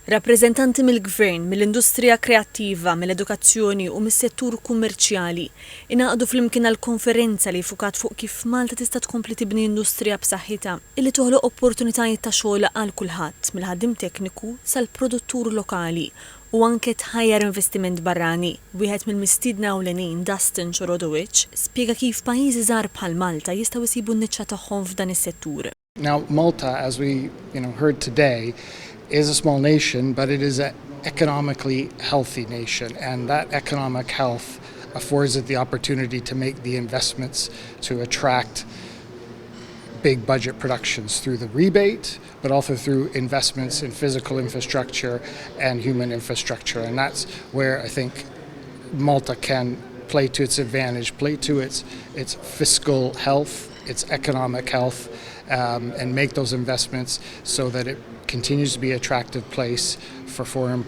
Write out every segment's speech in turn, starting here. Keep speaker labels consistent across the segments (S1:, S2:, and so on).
S1: Rappreżentanti mill-gvern, mill-industrija kreattiva, mill-edukazzjoni u mis-settur kummerċjali ingħaqdu flimkien għall-konferenza li fukat fuq kif Malta tista' tkompli tibni industrija b'saħħitha illi toħloq opportunitajiet ta' xogħol għal kulħadd mill-ħaddiem tekniku sal-produttur lokali u anke tħajjar investiment barrani. Wieħed mill-mistiedna ewlenin Dustin Chorodowicz spjega kif pajjiżi żgħar bħal Malta jistgħu jsibu n-niċċa tagħhom f'dan is-settur.
S2: Now, Malta, as we heard today, is a small nation, but it is an economically healthy nation, and that economic health affords it the opportunity to make the investments to attract big budget productions through the rebate, but also through investments in physical infrastructure and human infrastructure. And that's where I think Malta can play to its advantage, play to its fiscal health, its economic health, and make those investments so that it continues to be an attractive place for foreign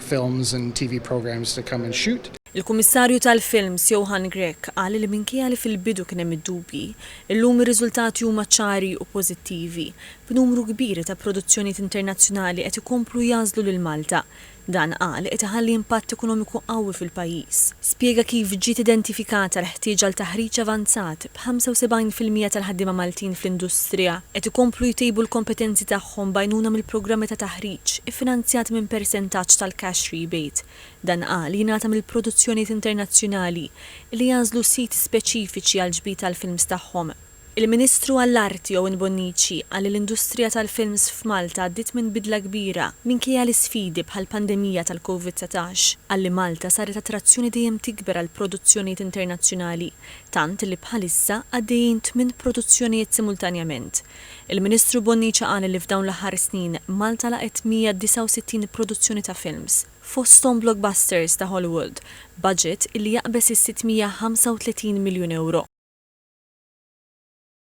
S2: films and TV programs to come and shoot.
S1: Il-Kummissarju tal-Films Johan Grek qal li minkejja li fil-bidu kien hemm id-dubji, illum ir-riżultati huma ċari u pożittivi b'numru kbir ta' produzzjonijiet internazzjonali qed ikomplu jażlu lil Malta. Dan qal qed iħalli impatt ekonomiku qawwi fil-pajjiż. Spjega kif ġiet identifikata l-ħtieġa għal taħriġ avanzat b'75% tal-ħaddiema Maltin fl-industrija qed ikomplu jtejbu l-kompetenzi tagħhom bajnuna mill-programmi ta' taħriġ iffinanzjati minn persentaġġ tal-cash rebate. Dan qal jingħata mill-produzzjonijiet internazzjonali li jażlu siti speċifiċi għal ġbit tal-films tagħhom. Il-Ministru għall-Arti Owen Bonnici qal li l-industrija tal-films f'Malta għaddiet minn bidla kbira minkejja l-isfidi bħal pandemija tal-COVID-19 qal li Malta saret attrazzjoni dejjem tikber għal produzzjonijiet internazzjonali, tant li bħalissa għaddejjin 8 produzzjonijiet simultanjament. Il-Ministru Bonnici qal li f'dawn l-aħħar snin Malta laqet 169 produzzjoni ta' films fosthom blockbusters ta' Hollywood, budget illi jaqbes is-635 miljun euro.